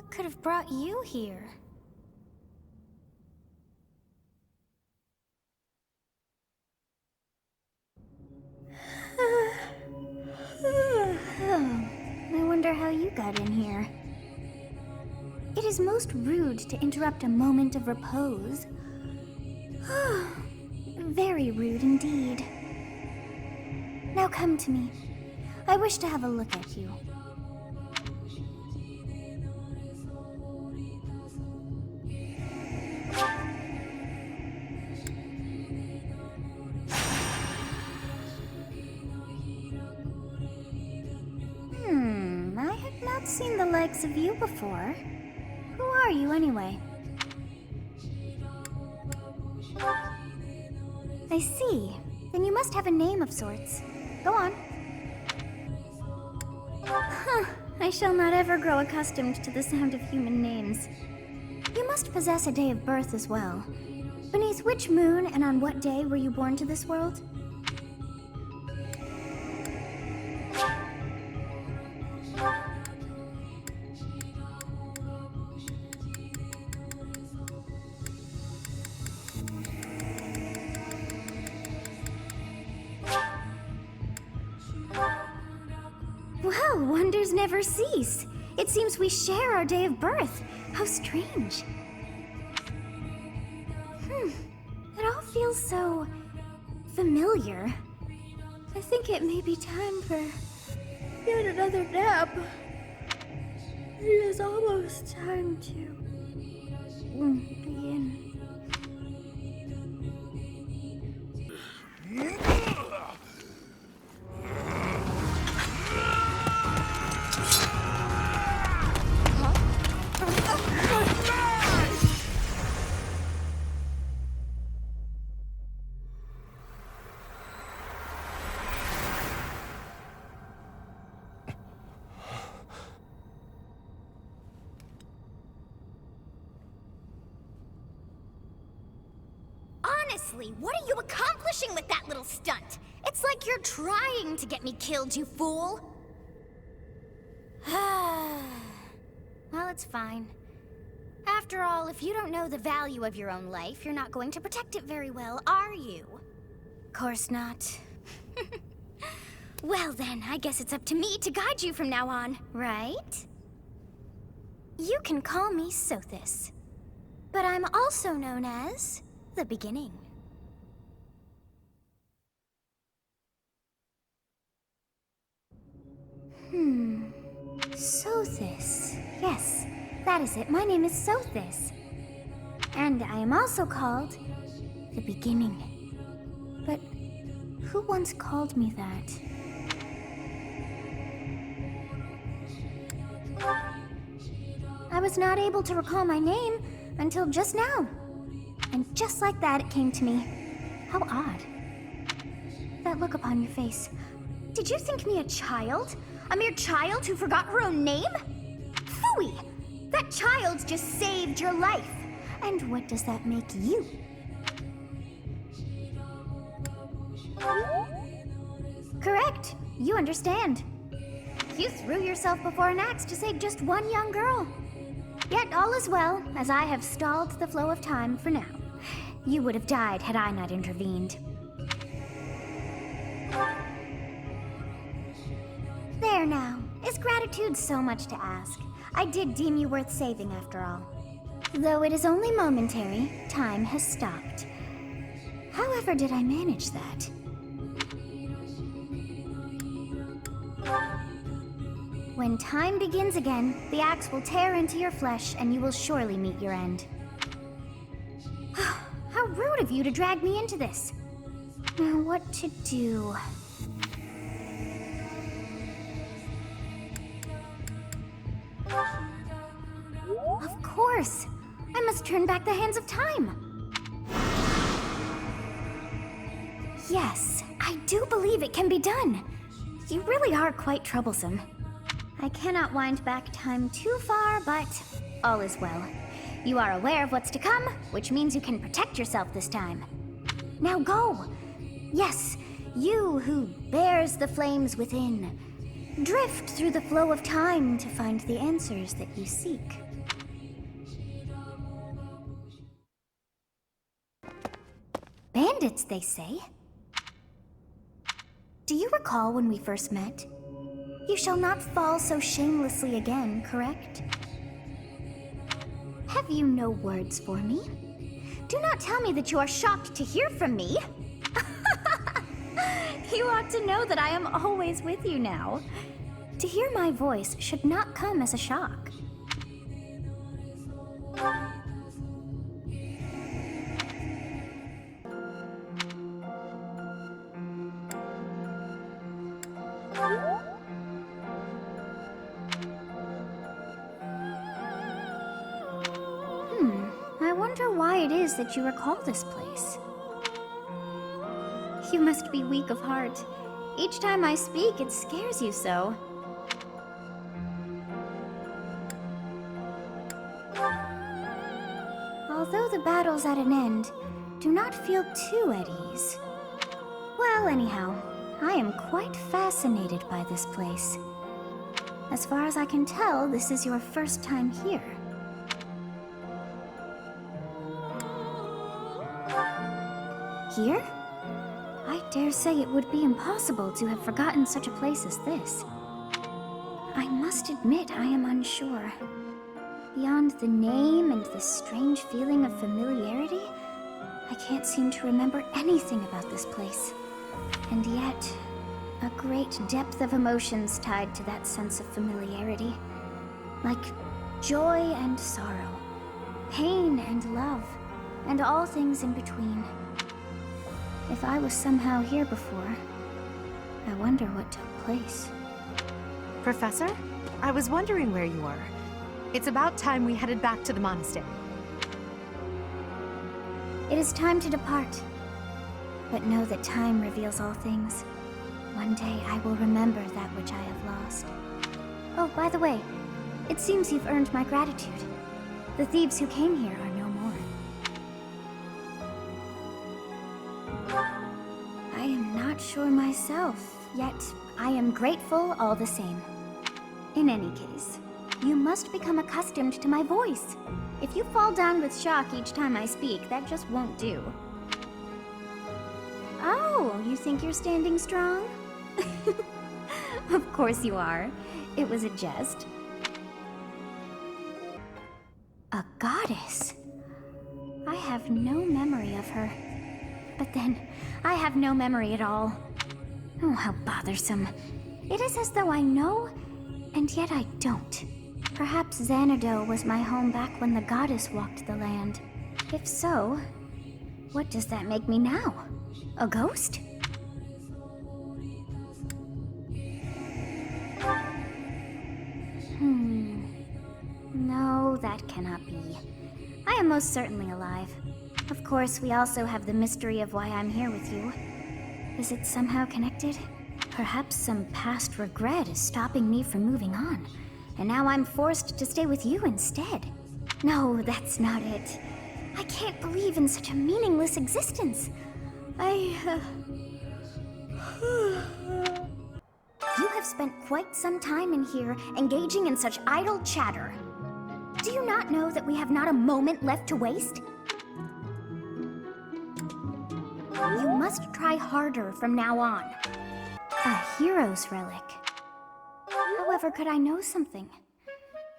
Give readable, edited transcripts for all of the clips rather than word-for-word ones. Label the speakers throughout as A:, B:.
A: What could have brought you here? I wonder how you got in here. It is most rude to interrupt a moment of repose. Very rude indeed. Now come to me. I wish to have a look at you. I have not seen the likes of you before. Who are you anyway? I see. Then you must have a name of sorts. Go on. I shall not ever grow accustomed to the sound of human names. You must possess a day of birth as well. Beneath which moon and on what day were you born to this world? Well, wonders never cease. It seems we share our day of birth. How strange. It all feels so familiar. I think it may be time for yet another nap. It is almost time to begin.
B: Honestly, what are you accomplishing with that little stunt? It's like you're trying to get me killed, you fool!
A: Well, it's fine. After all, if you don't know the value of your own life, you're not going to protect it very well, are you? Course not. Well then, I guess it's up to me to guide you from now on, right? You can call me Sothis, but I'm also known as the Beginning. Sothis. Yes, that is it. My name is Sothis. And I am also called the Beginning. But who once called me that? I was not able to recall my name until just now. And just like that, it came to me. How odd. That look upon your face. Did you think me a child? A mere child who forgot her own name? Phooey! That child just saved your life. And what does that make you? Correct. You understand. You threw yourself before an axe to save just one young girl. Yet all is well, as I have stalled the flow of time for now. You would have died had I not intervened. There now. Is gratitude so much to ask? I did deem you worth saving after all. Though it is only momentary, time has stopped. However did I manage that? When time begins again, the axe will tear into your flesh and you will surely meet your end. How rude of you to drag me into this. Now what to do? Of course! I must turn back the hands of time! Yes, I do believe it can be done! You really are quite troublesome. I cannot wind back time too far, but all is well. You are aware of what's to come, which means you can protect yourself this time. Now go! Yes, you who bears the flames within. Drift through the flow of time to find the answers that you seek. bandits, they say. Do you recall when we first met? You shall not fall so shamelessly again, correct? Have you no words for me? Do not tell me that you are shocked to hear from me. You ought to know that I am always with you now. To hear my voice should not come as a shock. I wonder why it is that you recall this place. You must be weak of heart. Each time I speak, it scares you so. Although the battle's at an end, do not feel too at ease. Well, anyhow, I am quite fascinated by this place. As far as I can tell, this is your first time here. Here? I dare say it would be impossible to have forgotten such a place as this. I must admit I am unsure. Beyond the name and the strange feeling of familiarity, I can't seem to remember anything about this place. And yet, a great depth of emotions tied to that sense of familiarity. Like joy and sorrow, pain and love, and all things in between. If I was somehow here before, I wonder what took place.
C: Professor, I was wondering where you were. It's about time we headed back to the monastery.
A: It is time to depart. But know that time reveals all things. One day I will remember that which I have lost. Oh, by the way, it seems you've earned my gratitude. The thieves who came here are no more. I am not sure myself, yet I am grateful all the same. In any case, you must become accustomed to my voice. If you fall down with shock each time I speak, that just won't do. Oh, you think you're standing strong? Of course you are. It was a jest. A goddess? I have no memory of her. But then, I have no memory at all. Oh, how bothersome. It is as though I know, and yet I don't. Perhaps Xanadu was my home back when the goddess walked the land. If so, what does that make me now? A ghost? No, that cannot be. I am most certainly alive. Of course, we also have the mystery of why I'm here with you. Is it somehow connected? Perhaps some past regret is stopping me from moving on, and now I'm forced to stay with you instead. No, that's not it. I can't believe in such a meaningless existence. You have spent quite some time in here, engaging in such idle chatter. Do you not know that we have not a moment left to waste? You must try harder from now on. A hero's relic. However, could I know something?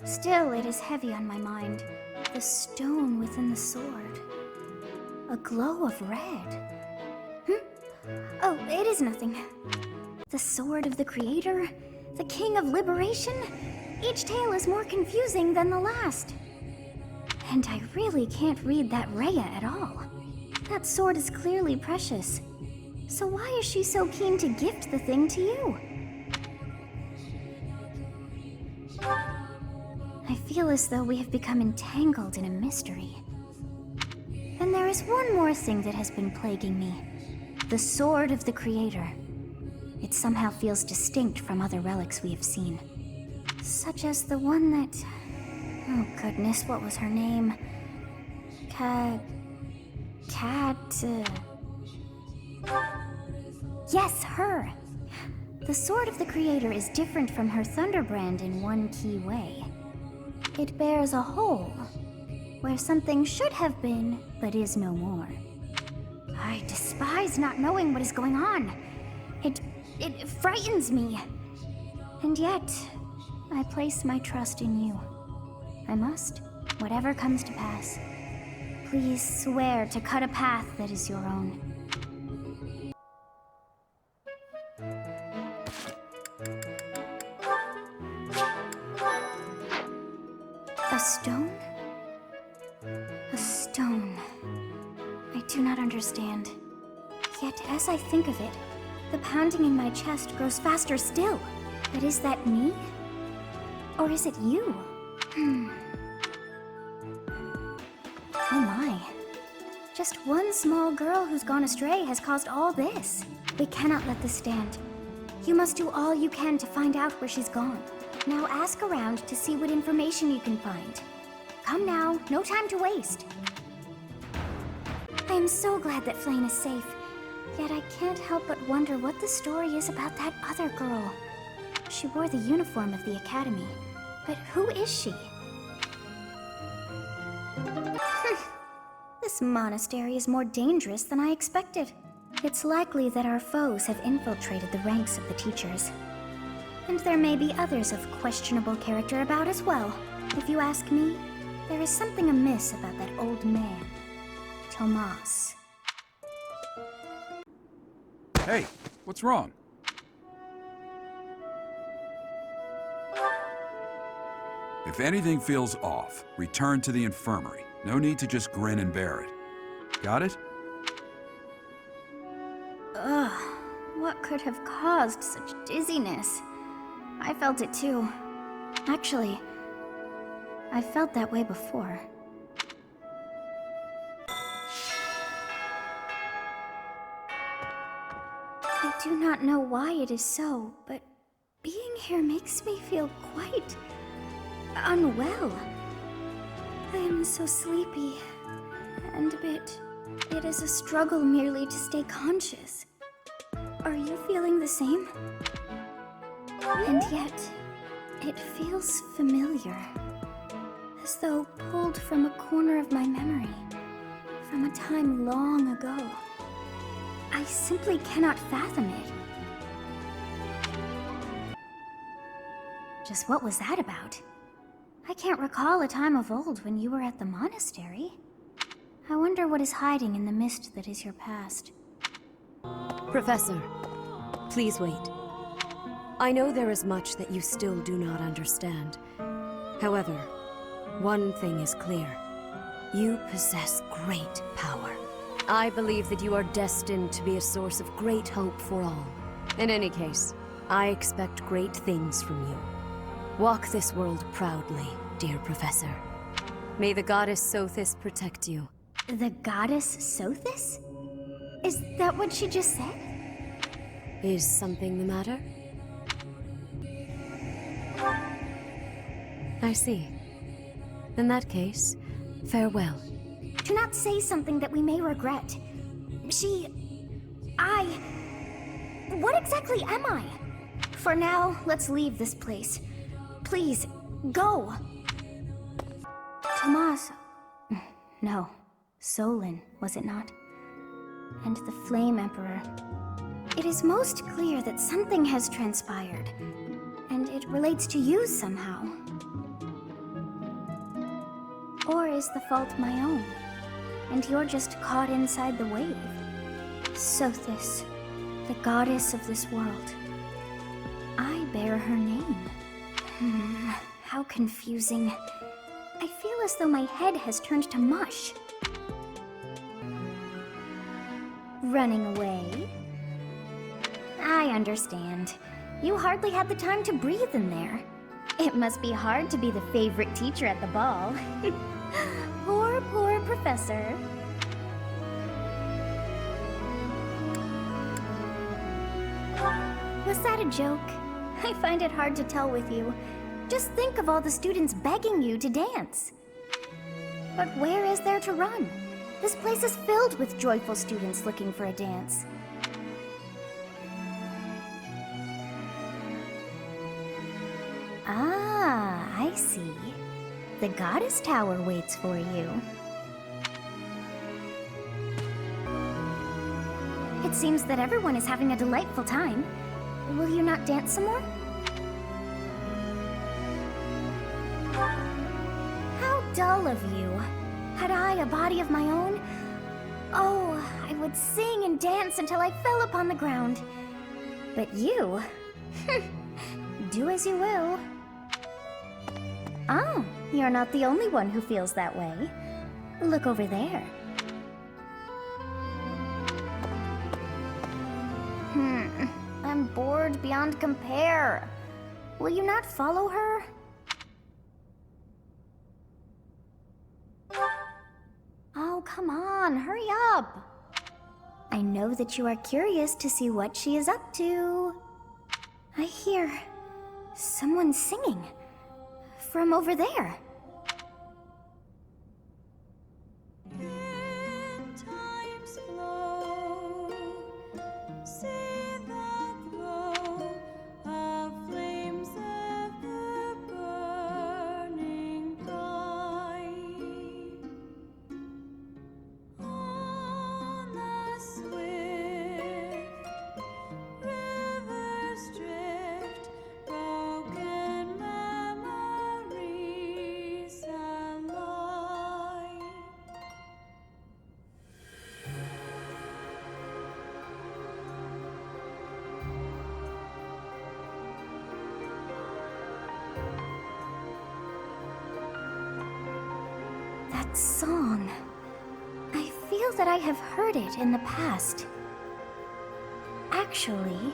A: Still, it is heavy on my mind. The stone within the sword. A glow of red. Oh, it is nothing. The sword of the Creator? The King of Liberation? Each tale is more confusing than the last. And I really can't read that Rhea at all. That sword is clearly precious. So why is she so keen to gift the thing to you? I feel as though we have become entangled in a mystery. And there is one more thing that has been plaguing me. The sword of the Creator. It somehow feels distinct from other relics we have seen. Such as the one that... Oh goodness, what was her name? Yes, her! The Sword of the Creator is different from her Thunderbrand in one key way. It bears a hole, where something should have been, but is no more. I despise not knowing what is going on. It frightens me. And yet, I place my trust in you. I must, whatever comes to pass. Please swear to cut a path that is your own. A stone? A stone. I do not understand. Yet, as I think of it, the pounding in my chest grows faster still. But is that me? Or is it you? Oh my. Just one small girl who's gone astray has caused all this. We cannot let this stand. You must do all you can to find out where she's gone. Now ask around to see what information you can find. Come now, no time to waste. I am so glad that Flame is safe. Yet I can't help but wonder what the story is about that other girl. She wore the uniform of the academy. But who is she? This monastery is more dangerous than I expected. It's likely that our foes have infiltrated the ranks of the teachers. And there may be others of questionable character about as well. If you ask me, there is something amiss about that old man, Tomas.
D: Hey, what's wrong? If anything feels off, return to the infirmary. No need to just grin and bear it. Got it?
A: Ugh, what could have caused such dizziness? I felt it too. Actually, I felt that way before. I do not know why it is so, but being here makes me feel quite unwell. I am so sleepy, and it is a struggle merely to stay conscious. Are you feeling the same? And yet, it feels familiar, as though pulled from a corner of my memory, from a time long ago. I simply cannot fathom it. Just what was that about? I can't recall a time of old when you were at the monastery. I wonder what is hiding in the mist that is your past.
E: Professor, please wait. I know there is much that you still do not understand. However, one thing is clear. You possess great power. I believe that you are destined to be a source of great hope for all. In any case, I expect great things from you. Walk this world proudly, dear Professor. May the goddess Sothis protect you.
A: The goddess Sothis? Is that what she just said?
E: Is something the matter? I see. In that case, farewell.
A: Do not say something that we may regret. What exactly am I? For now, let's leave this place. Please, go! Tomas... No. Solon, was it not? And the Flame Emperor. It is most clear that something has transpired, and it relates to you somehow. Or is the fault my own, and you're just caught inside the wave? Sothis, the goddess of this world. I bear her name. How confusing. I feel as though my head has turned to mush. Running away? I understand. You hardly had the time to breathe in there. It must be hard to be the favorite teacher at the ball. Poor professor. Was that a joke? I find it hard to tell with you. Just think of all the students begging you to dance. But where is there to run? This place is filled with joyful students looking for a dance. Ah, I see. The Goddess Tower waits for you. It seems that everyone is having a delightful time. Will you not dance some more? How dull of you. Had I a body of my own? Oh, I would sing and dance until I fell upon the ground. But you... do as you will. Oh, you're not the only one who feels that way. Look over there. I'm bored beyond compare. Will you not follow her? Oh, come on, hurry up. I know that you are curious to see what she is up to. I hear someone singing from over there. Song. I feel that I have heard it in the past. Actually,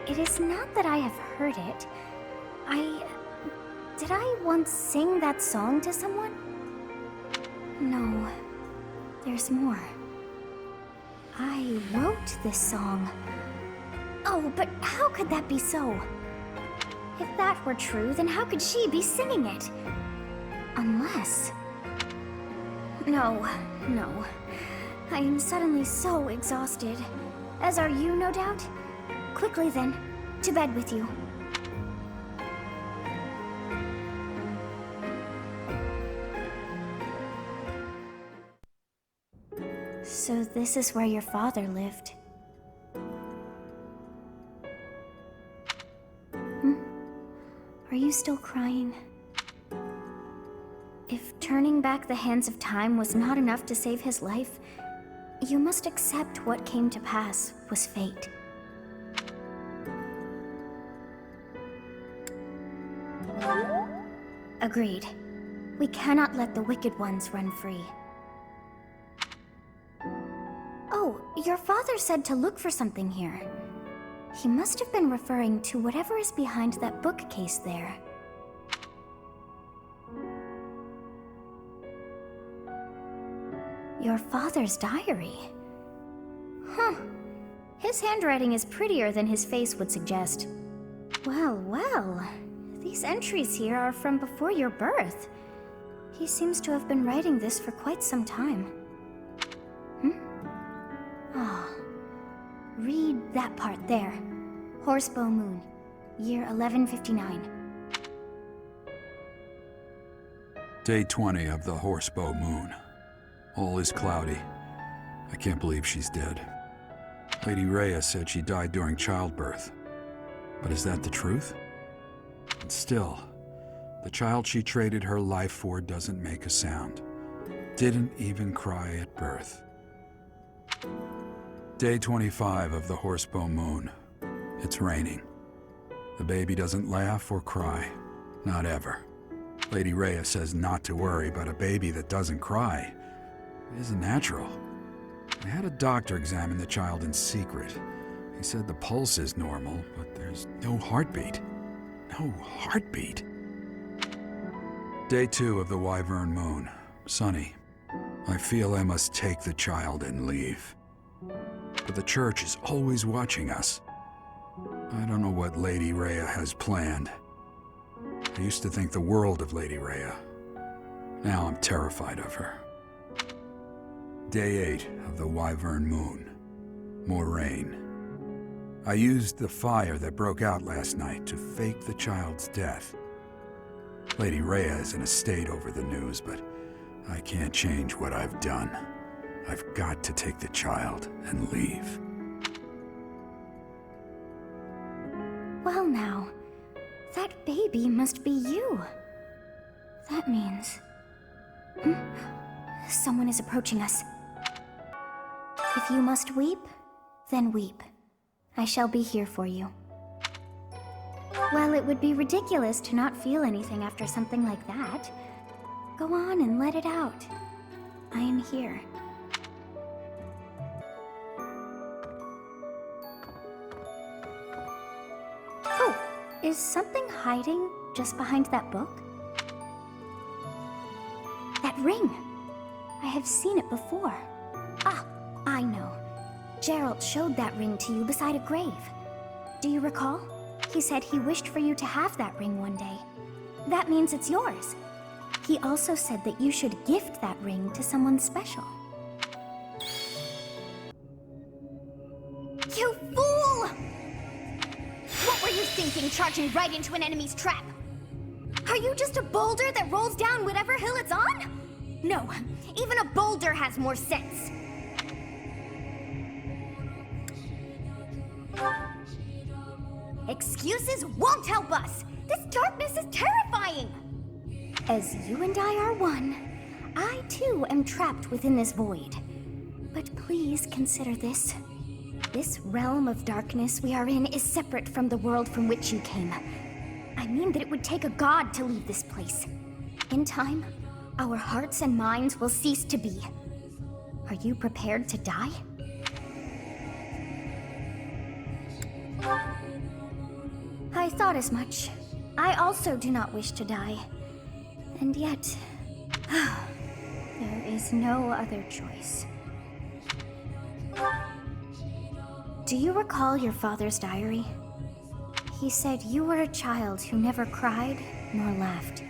A: it is not that I have heard it. Did I once sing that song to someone? No, there's more. I wrote this song. Oh, but how could that be so? If that were true, then how could she be singing it? Unless... No. I am suddenly so exhausted. As are you, no doubt? Quickly then, to bed with you. So this is where your father lived. Are you still crying? If turning back the hands of time was not enough to save his life, you must accept what came to pass was fate. Agreed. We cannot let the wicked ones run free. Oh, your father said to look for something here. He must have been referring to whatever is behind that bookcase there. Your father's diary. Huh. His handwriting is prettier than his face would suggest. Well, these entries here are from before your birth. He seems to have been writing this for quite some time. Read that part there. Horsebow Moon, year 1159.
D: Day 20 of the Horsebow Moon. All is cloudy. I can't believe she's dead. Lady Rhea said she died during childbirth. But is that the truth? And still, the child she traded her life for doesn't make a sound. Didn't even cry at birth. Day 25 of the Horsebow Moon. It's raining. The baby doesn't laugh or cry. Not ever. Lady Rhea says not to worry, but a baby that doesn't cry isn't natural. I had a doctor examine the child in secret. He said the pulse is normal, but there's no heartbeat. No heartbeat. Day 2 of the Wyvern Moon. Sunny. I feel I must take the child and leave. But the church is always watching us. I don't know what Lady Rhea has planned. I used to think the world of Lady Rhea. Now I'm terrified of her. Day 8 of the Wyvern Moon. More rain. I used the fire that broke out last night to fake the child's death. Lady Rhea is in a state over the news, but I can't change what I've done. I've got to take the child and leave.
A: Well now, that baby must be you. That means... Someone is approaching us. If you must weep, then weep. I shall be here for you. Well, it would be ridiculous to not feel anything after something like that. Go on and let it out. I am here. Oh, is something hiding just behind that book? That ring! I have seen it before. Ah, I know. Gerald showed that ring to you beside a grave. Do you recall? He said he wished for you to have that ring one day. That means it's yours. He also said that you should gift that ring to someone special.
B: You fool! What were you thinking, charging right into an enemy's trap? Are you just a boulder that rolls down whatever hill it's on? No, even a boulder has more sense. Excuses won't help us! This darkness is terrifying!
A: As you and I are one, I too am trapped within this void. But please consider this. This realm of darkness we are in is separate from the world from which you came. I mean that it would take a god to leave this place. In time, our hearts and minds will cease to be. Are you prepared to die? I thought as much. I also do not wish to die. And yet, there is no other choice. Do you recall your father's diary? He said you were a child who never cried nor laughed.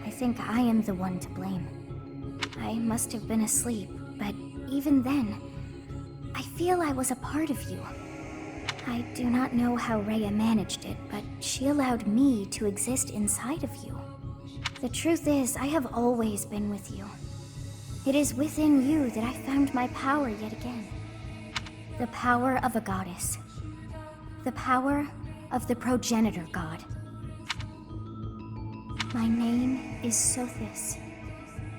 A: I think I am the one to blame. I must have been asleep, but even then, I feel I was a part of you. I do not know how Rhea managed it, but she allowed me to exist inside of you. The truth is, I have always been with you. It is within you that I found my power yet again. The power of a goddess. The power of the progenitor god. My name is Sothis.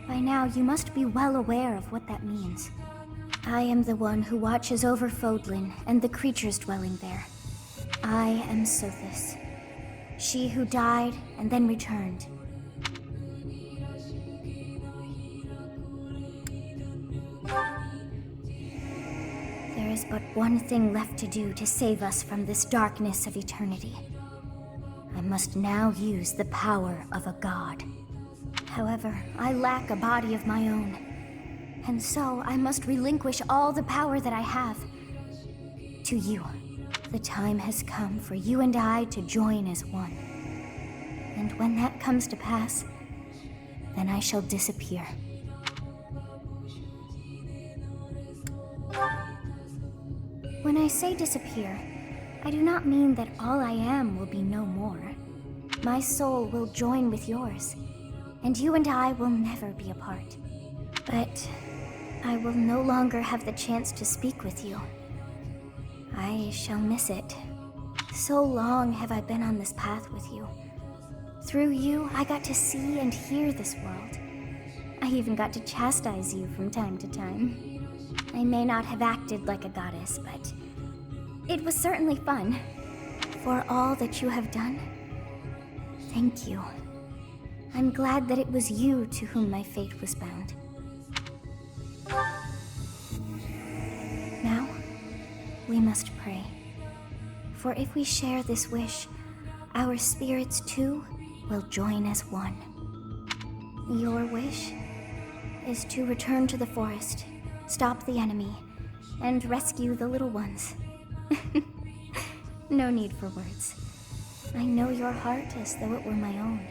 A: By now, you must be well aware of what that means. I am the one who watches over Fodlan and the creatures dwelling there. I am Sothis. She who died and then returned. There is but one thing left to do to save us from this darkness of eternity. I must now use the power of a god. However, I lack a body of my own. And so, I must relinquish all the power that I have to you. The time has come for you and I to join as one. And when that comes to pass, then I shall disappear. When I say disappear, I do not mean that all I am will be no more. My soul will join with yours, and you and I will never be apart. But I will no longer have the chance to speak with you. I shall miss it. So long have I been on this path with you. Through you, I got to see and hear this world. I even got to chastise you from time to time. I may not have acted like a goddess, but it was certainly fun. For all that you have done, thank you. I'm glad that it was you to whom my fate was bound. Now, we must pray. For if we share this wish, our spirits too will join as one. Your wish is to return to the forest, stop the enemy, and rescue the little ones. No need for words. I know your heart as though it were my own.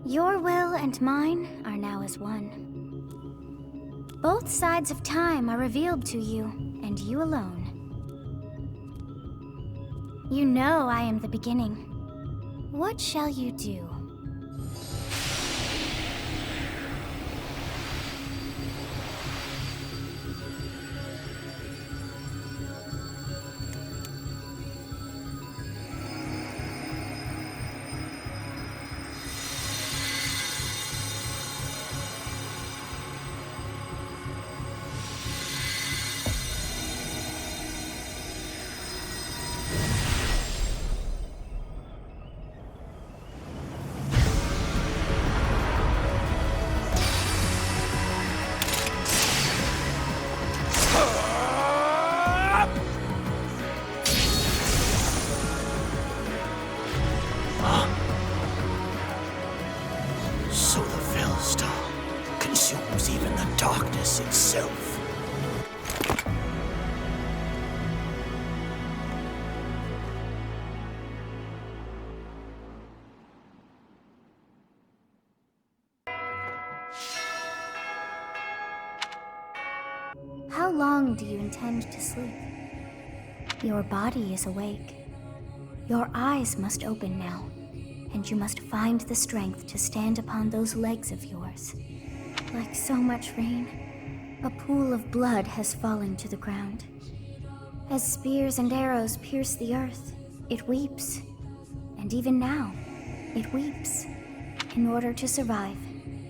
A: Your will and mine are now as one. Both sides of time are revealed to you, and you alone. You know I am the beginning. What shall you do?
F: So the Fellstar consumes even the darkness itself.
A: How long do you intend to sleep? Your body is awake. Your eyes must open now, and you must find the strength to stand upon those legs of yours. Like so much rain, a pool of blood has fallen to the ground. As spears and arrows pierce the earth, it weeps. And even now, it weeps. In order to survive,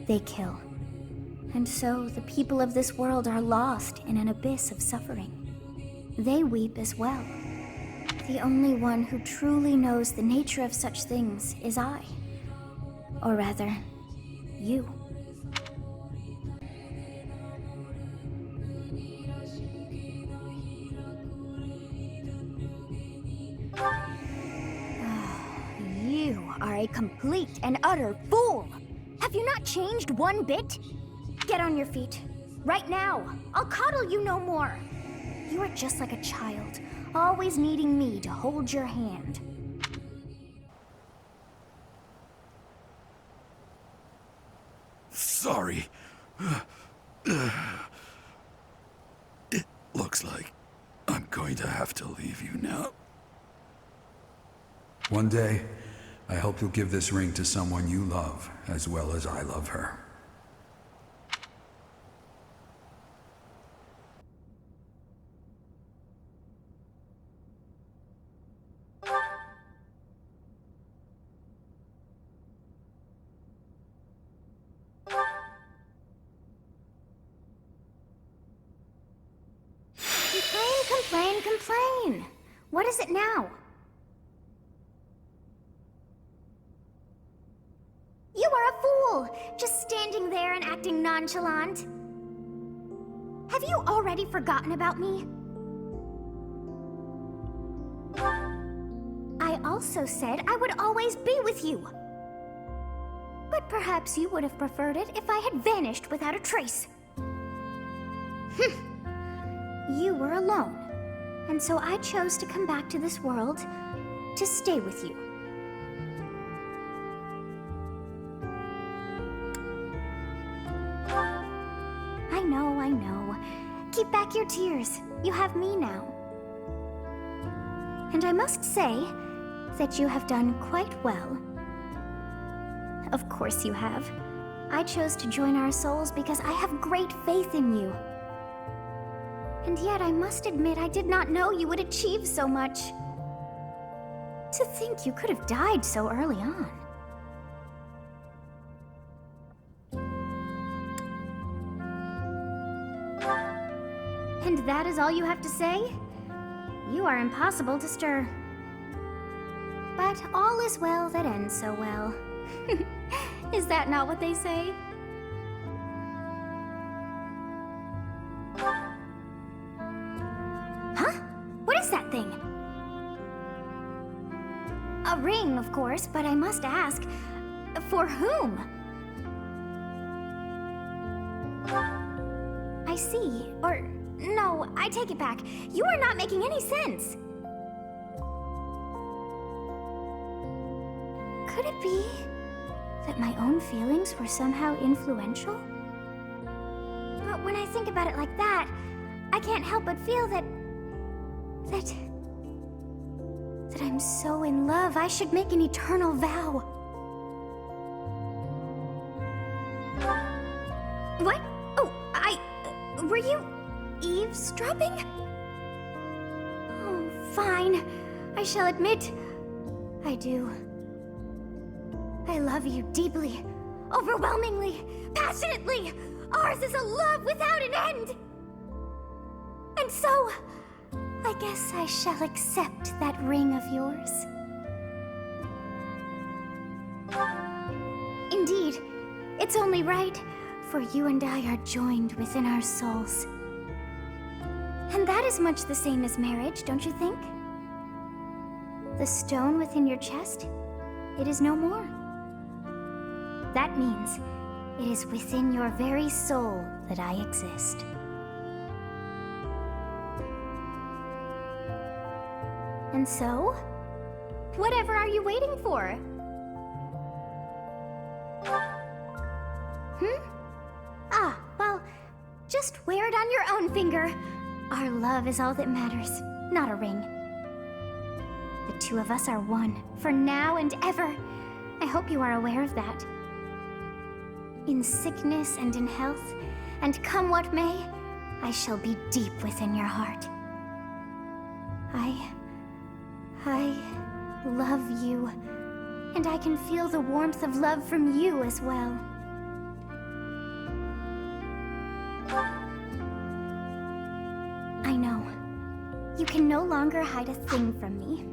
A: they kill. And so the people of this world are lost in an abyss of suffering. They weep as well. The only one who truly knows the nature of such things is I. Or rather, you.
B: You are a complete and utter fool! Have you not changed one bit? Get on your feet. Right now. I'll coddle you no more. You are just like a child, always needing me to hold your hand.
D: Sorry. It looks like I'm going to have to leave you now. One day, I hope you'll give this ring to someone you love as well as I love her.
B: Complain! What is it now? You are a fool! Just standing there and acting nonchalant. Have you already forgotten about me? I also said I would always be with you. But perhaps you would have preferred it if I had vanished without a trace. You were alone. And so I chose to come back to this world to stay with you. I know. Keep back your tears. You have me now. And I must say that you have done quite well. Of course you have. I chose to join our souls because I have great faith in you. And yet I must admit I did not know you would achieve so much. To think you could have died so early on. And that is all you have to say? You are impossible to stir. But all is well that ends so well. Is that not what they say? What is that thing? A ring, of course, but I must ask, for whom? I see, or no, I take it back. You are not making any sense. Could it be that my own feelings were somehow influential? But when I think about it like that, I can't help but feel that
A: that I'm so in love, I should make an eternal vow.
B: What? Oh, were you eavesdropping?
A: Oh, fine. I shall admit, I do. I love you deeply,
B: Overwhelmingly, passionately. Ours is a love without an end.
A: and so I guess I shall accept that ring of yours. Indeed, it's only right, for you and I are joined within our souls. And that is much the same as marriage, don't you think? The stone within your chest, it is no more. That means it is within your very soul that I exist. And so,
B: Whatever are you waiting for?
A: ah, well, just wear it on your own finger. Our love is all that matters, not a ring. The two of us are one, for now and ever. I hope you are aware of that. In sickness and in health, and come what may, I shall be deep within your heart. I love you, and I can feel the warmth of love from you as well. I know. You can no longer hide a thing from me.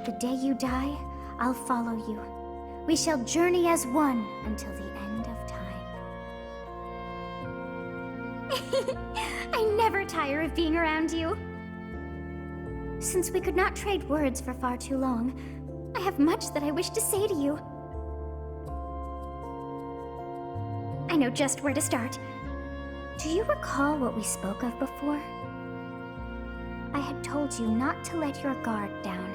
A: The day you die, I'll follow you. We shall journey as one until the end of time.
B: I never tire of being around you.
A: Since we could not trade words for far too long, I have much that I wish to say to you.
B: I know just where to start.
A: Do you recall what we spoke of before? I had told you not to let your guard down.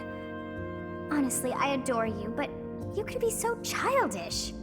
B: Honestly, I adore you, but you can be so childish.